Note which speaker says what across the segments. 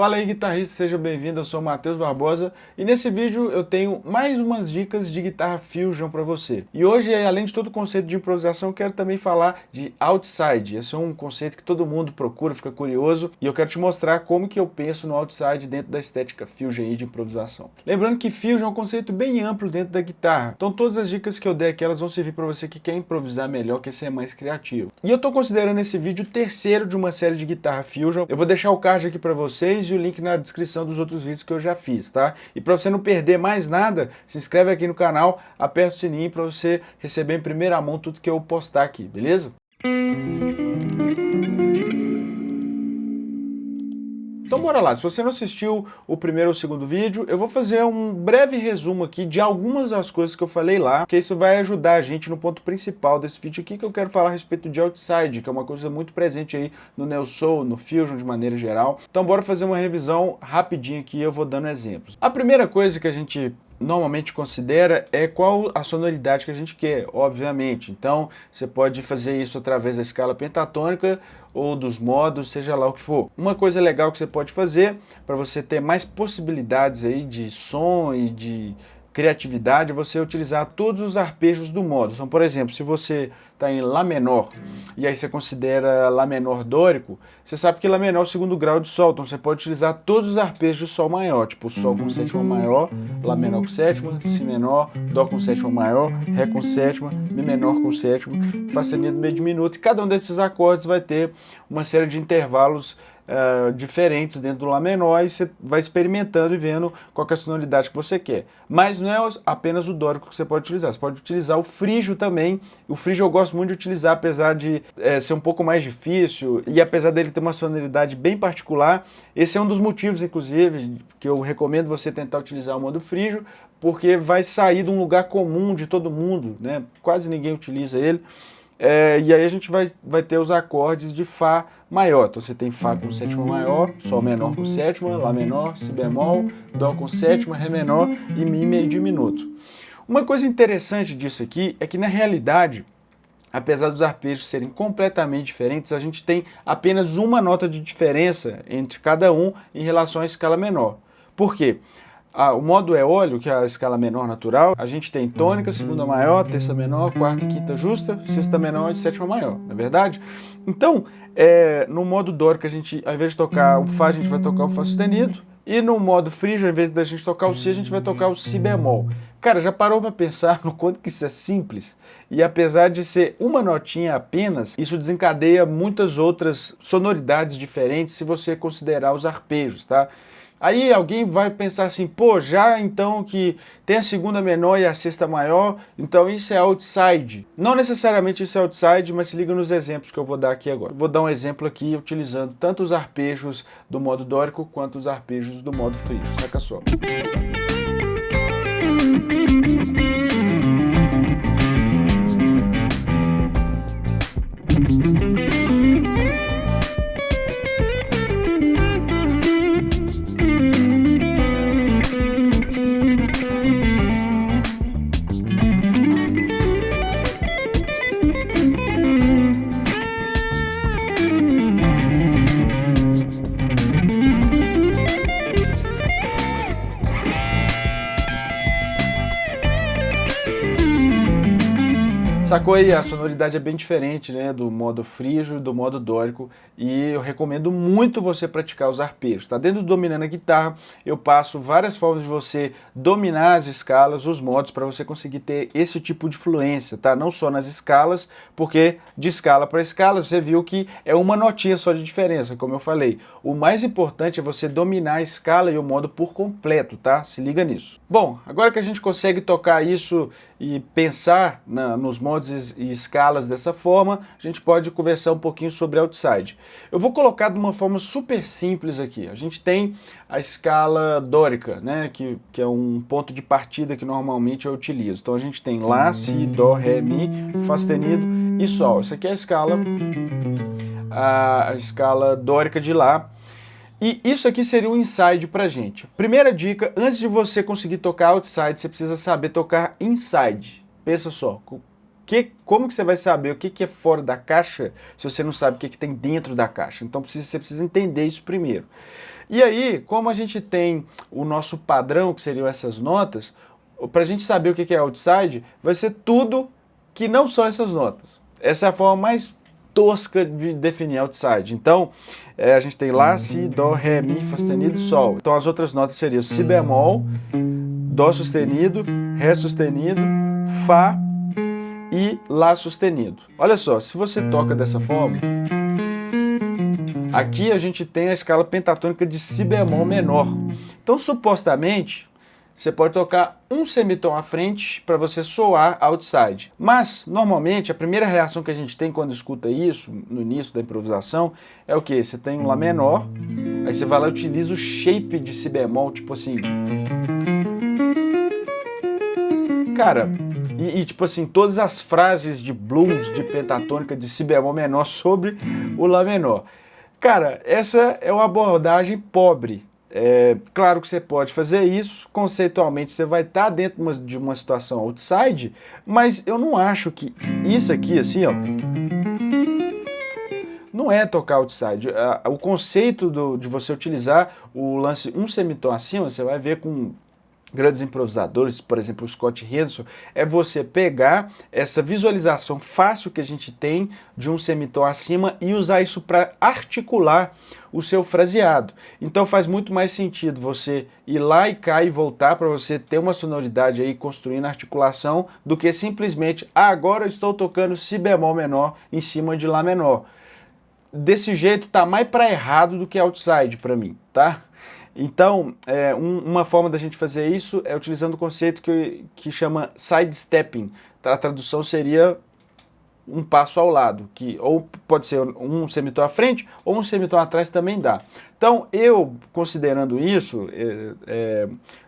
Speaker 1: Fala aí, guitarrista, seja bem-vindo, eu sou o Matheus Barbosa e nesse vídeo eu tenho mais umas dicas de guitarra fusion para você. E hoje, além de todo o conceito de improvisação, eu quero também falar de outside. Esse é um conceito que todo mundo procura, fica curioso, e eu quero te mostrar como que eu penso no outside dentro da estética fusion aí de improvisação. Lembrando que fusion é um conceito bem amplo dentro da guitarra, então todas as dicas que eu der aqui, elas vão servir para você que quer improvisar melhor, quer ser mais criativo. E eu tô considerando esse vídeo o terceiro de uma série de guitarra fusion. Eu vou deixar o card aqui para vocês e o link na descrição dos outros vídeos que eu já fiz, tá? E para você não perder mais nada, se inscreve aqui no canal, aperta o sininho para você receber em primeira mão tudo que eu postar aqui, beleza? Então bora lá, se você não assistiu o primeiro ou o segundo vídeo, eu vou fazer um breve resumo aqui de algumas das coisas que eu falei lá, porque isso vai ajudar a gente no ponto principal desse vídeo aqui, que eu quero falar a respeito de outside, que é uma coisa muito presente aí no neo soul, no fusion de maneira geral. Então bora fazer uma revisão rapidinho aqui e eu vou dando exemplos. A primeira coisa que a gente normalmente considera é qual a sonoridade que a gente quer, obviamente. Então você pode fazer isso através da escala pentatônica ou dos modos, seja lá o que for. Uma coisa legal que você pode fazer para você ter mais possibilidades aí de som e de criatividade é você utilizar todos os arpejos do modo. Então, por exemplo, se você está em Lá menor e aí você considera Lá menor dórico, você sabe que Lá menor é o segundo grau de Sol, então você pode utilizar todos os arpejos de Sol maior, tipo Sol com sétima maior, Lá menor com sétima, Si menor, Dó com sétima maior, Ré com sétima, Mi menor com sétima, Fá sustenido meio diminuto, e cada um desses acordes vai ter uma série de intervalos diferentes dentro do Lá menor, e você vai experimentando e vendo qual que é a sonoridade que você quer. Mas não é apenas o dórico que você pode utilizar, você pode utilizar o frígio também. O frígio eu gosto muito de utilizar, apesar de ser um pouco mais difícil, e apesar dele ter uma sonoridade bem particular. Esse é um dos motivos, inclusive, que eu recomendo você tentar utilizar o modo frígio, porque vai sair de um lugar comum de todo mundo, né? Quase ninguém utiliza ele. E aí a gente vai ter os acordes de Fá maior. Então você tem Fá com sétima maior, Sol menor com sétima, Lá menor, Si bemol, Dó com sétima, Ré menor e Mi meio diminuto. Uma coisa interessante disso aqui é que na realidade, apesar dos arpejos serem completamente diferentes, a gente tem apenas uma nota de diferença entre cada um em relação à escala menor. Por quê? O modo eólio, que é a escala menor natural, a gente tem tônica, segunda maior, terça menor, quarta e quinta justa, sexta menor e sétima maior, não é verdade? Então, no modo dórico, a gente, ao invés de tocar o Fá, a gente vai tocar o Fá sustenido, e no modo frígio, ao invés da gente tocar o Si, a gente vai tocar o Si bemol. Cara, já parou para pensar no quanto que isso é simples? E apesar de ser uma notinha apenas, isso desencadeia muitas outras sonoridades diferentes se você considerar os arpejos, tá? Aí alguém vai pensar assim, pô, já então que tem a segunda menor e a sexta maior, então isso é outside. Não necessariamente isso é outside, mas se liga nos exemplos que eu vou dar aqui agora. Vou dar um exemplo aqui utilizando tanto os arpejos do modo dórico quanto os arpejos do modo frígio, saca só. Sacou aí? A sonoridade é bem diferente, né, do modo frígio e do modo dórico, e eu recomendo muito você praticar os arpejos, tá? Dentro do Dominando a Guitarra, eu passo várias formas de você dominar as escalas, os modos, para você conseguir ter esse tipo de fluência, tá? Não só nas escalas, porque de escala para escala, você viu que é uma notinha só de diferença, como eu falei. O mais importante é você dominar a escala e o modo por completo, tá? Se liga nisso. Bom, agora que a gente consegue tocar isso e pensar nos modos e escalas dessa forma, a gente pode conversar um pouquinho sobre outside. Eu vou colocar de uma forma super simples aqui. A gente tem a escala dórica, né, que é um ponto de partida que normalmente eu utilizo. Então a gente tem Lá, Si, Dó, Ré, Mi, Fá sustenido e Sol. Essa aqui é a escala dórica de Lá. E isso aqui seria um inside pra gente. Primeira dica, antes de você conseguir tocar outside, você precisa saber tocar inside. Pensa só, como que você vai saber o que é fora da caixa se você não sabe o que tem dentro da caixa? Então você precisa entender isso primeiro. E aí, como a gente tem o nosso padrão, que seriam essas notas, para a gente saber o que é outside, vai ser tudo que não são essas notas. Essa é a forma mais tosca de definir outside. Então, a gente tem Lá, Si, Dó, Ré, Mi, Fá sustenido, Sol. Então as outras notas seriam Si bemol, Dó sustenido, Ré sustenido, Fá e Lá sustenido. Olha só, se você toca dessa forma, aqui a gente tem a escala pentatônica de Si bemol menor. Então, supostamente, você pode tocar um semitom à frente para você soar outside. Mas, normalmente, a primeira reação que a gente tem quando escuta isso, no início da improvisação, é o quê? Você tem um Lá menor, aí você vai lá e utiliza o shape de Si bemol, tipo assim. Cara, tipo assim, todas as frases de blues, de pentatônica, de Si bemol menor sobre o Lá menor. Cara, essa é uma abordagem pobre. Claro que você pode fazer isso, conceitualmente você vai estar dentro de uma situação outside, mas eu não acho que isso aqui, assim, ó, não é tocar outside. O conceito de você utilizar o lance um semitom acima, você vai ver com grandes improvisadores, por exemplo, o Scott Henderson, é você pegar essa visualização fácil que a gente tem de um semitom acima e usar isso para articular o seu fraseado. Então faz muito mais sentido você ir lá e cá e voltar para você ter uma sonoridade aí construindo articulação do que simplesmente, agora eu estou tocando Si bemol menor em cima de Lá menor. Desse jeito tá mais para errado do que outside para mim, tá? Então, uma forma da gente fazer isso é utilizando o conceito que chama sidestepping. A tradução seria um passo ao lado, que ou pode ser um semitom à frente ou um semitom atrás também dá. Então, eu, considerando isso,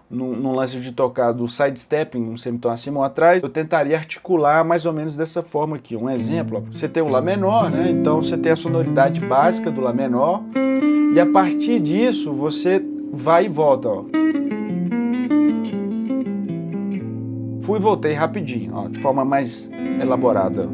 Speaker 1: num lance de tocar do sidestepping, um semitom acima ou atrás, eu tentaria articular mais ou menos dessa forma aqui. Um exemplo, ó, você tem um Lá menor, né? Então você tem a sonoridade básica do Lá menor, e a partir disso você vai e volta, ó. Fui e voltei rapidinho, ó, de forma mais elaborada.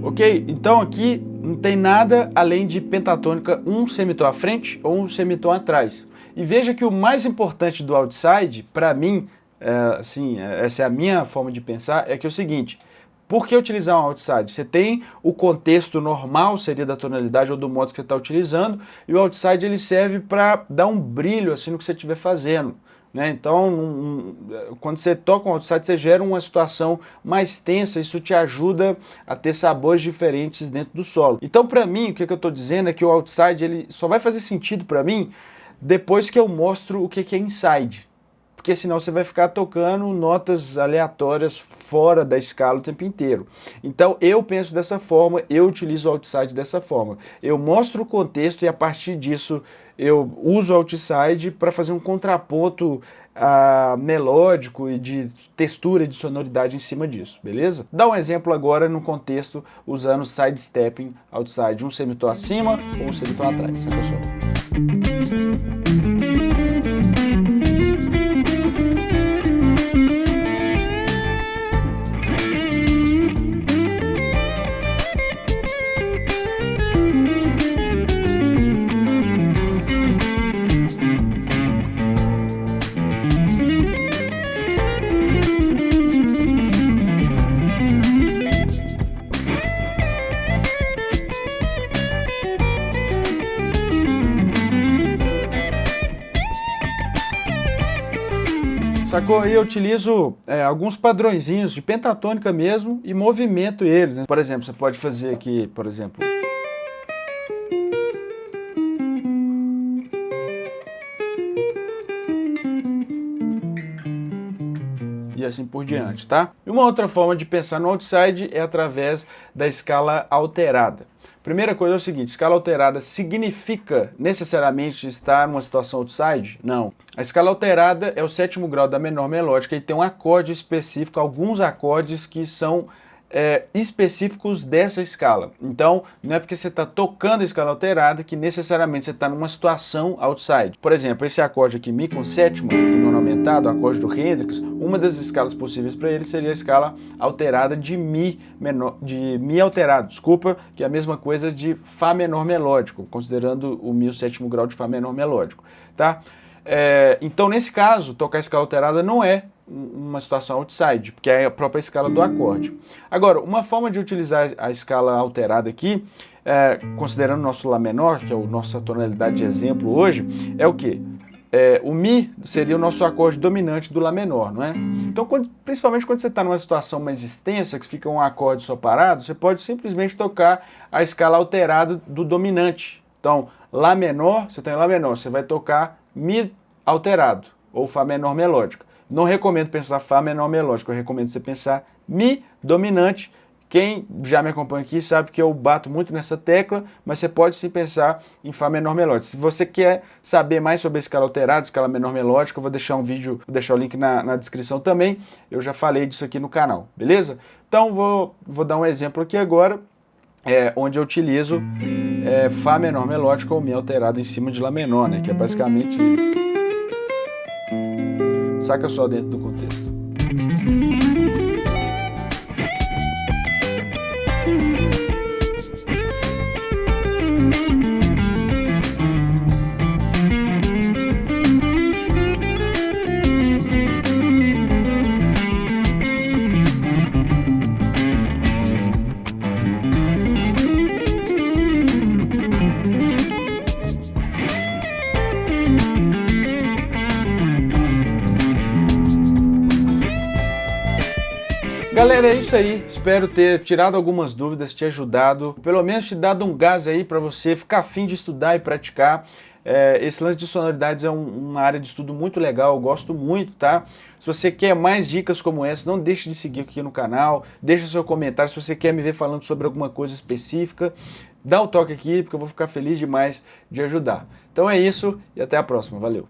Speaker 1: Ok? Então aqui não tem nada além de pentatônica, um semitom à frente ou um semitom atrás. E veja que o mais importante do outside, para mim, essa é a minha forma de pensar, é que é o seguinte: por que utilizar um outside? Você tem o contexto normal, seria da tonalidade ou do modo que você está utilizando, e o outside ele serve para dar um brilho assim no que você estiver fazendo. Então, quando você toca um outside, você gera uma situação mais tensa, isso te ajuda a ter sabores diferentes dentro do solo. Então, para mim, o que eu estou dizendo é que o outside ele só vai fazer sentido para mim depois que eu mostro o que é inside. Porque senão você vai ficar tocando notas aleatórias fora da escala o tempo inteiro. Então eu penso dessa forma, eu utilizo o outside dessa forma. Eu mostro o contexto e a partir disso eu uso o outside para fazer um contraponto melódico e de textura e de sonoridade em cima disso, beleza? Dá um exemplo agora no contexto usando sidestepping, outside, um semitom acima ou um semitom atrás, saca só? Sacou? E eu utilizo alguns padrõezinhos de pentatônica mesmo e movimento eles, né? Por exemplo, você pode fazer aqui, por exemplo... e assim por diante, tá? E uma outra forma de pensar no outside é através da escala alterada. Primeira coisa é o seguinte: escala alterada significa necessariamente estar numa situação outside? Não. A escala alterada é o sétimo grau da menor melódica e tem um acorde específico, alguns acordes que são específicos dessa escala. Então, não é porque você está tocando a escala alterada que necessariamente você está numa situação outside. Por exemplo, esse acorde aqui, Mi com sétima e nono aumentado, o acorde do Hendrix, uma das escalas possíveis para ele seria a escala alterada de Mi menor, de Mi alterado, desculpa, que é a mesma coisa de Fá menor melódico, considerando o Mi o sétimo grau de Fá menor melódico, tá? Então, nesse caso, tocar a escala alterada não é uma situação outside, porque é a própria escala do acorde. Agora, uma forma de utilizar a escala alterada aqui, considerando o nosso Lá menor, que é a nossa tonalidade de exemplo hoje, é o quê? O Mi seria o nosso acorde dominante do Lá menor, não é? Então, principalmente quando você está numa situação mais extensa, que fica um acorde só parado, você pode simplesmente tocar a escala alterada do dominante. Então, Lá menor, você tem Lá menor, você vai tocar Mi alterado, ou Fá menor melódica. Não recomendo pensar Fá menor melódico, eu recomendo você pensar Mi dominante. Quem já me acompanha aqui sabe que eu bato muito nessa tecla, mas você pode sim pensar em Fá menor melódico. Se você quer saber mais sobre a escala alterada, escala menor melódica, eu vou deixar um vídeo, vou deixar o link na descrição também. Eu já falei disso aqui no canal, beleza? Então vou dar um exemplo aqui agora, onde eu utilizo Fá menor melódico ou Mi alterado em cima de Lá menor, né? Que é basicamente isso. Saca só dentro do contexto. Galera, é isso aí. Espero ter tirado algumas dúvidas, te ajudado, pelo menos te dado um gás aí para você ficar afim de estudar e praticar. Esse lance de sonoridades é uma área de estudo muito legal, eu gosto muito, tá? Se você quer mais dicas como essa, não deixe de seguir aqui no canal, deixa seu comentário se você quer me ver falando sobre alguma coisa específica. Dá um toque aqui, porque eu vou ficar feliz demais de ajudar. Então é isso e até a próxima. Valeu!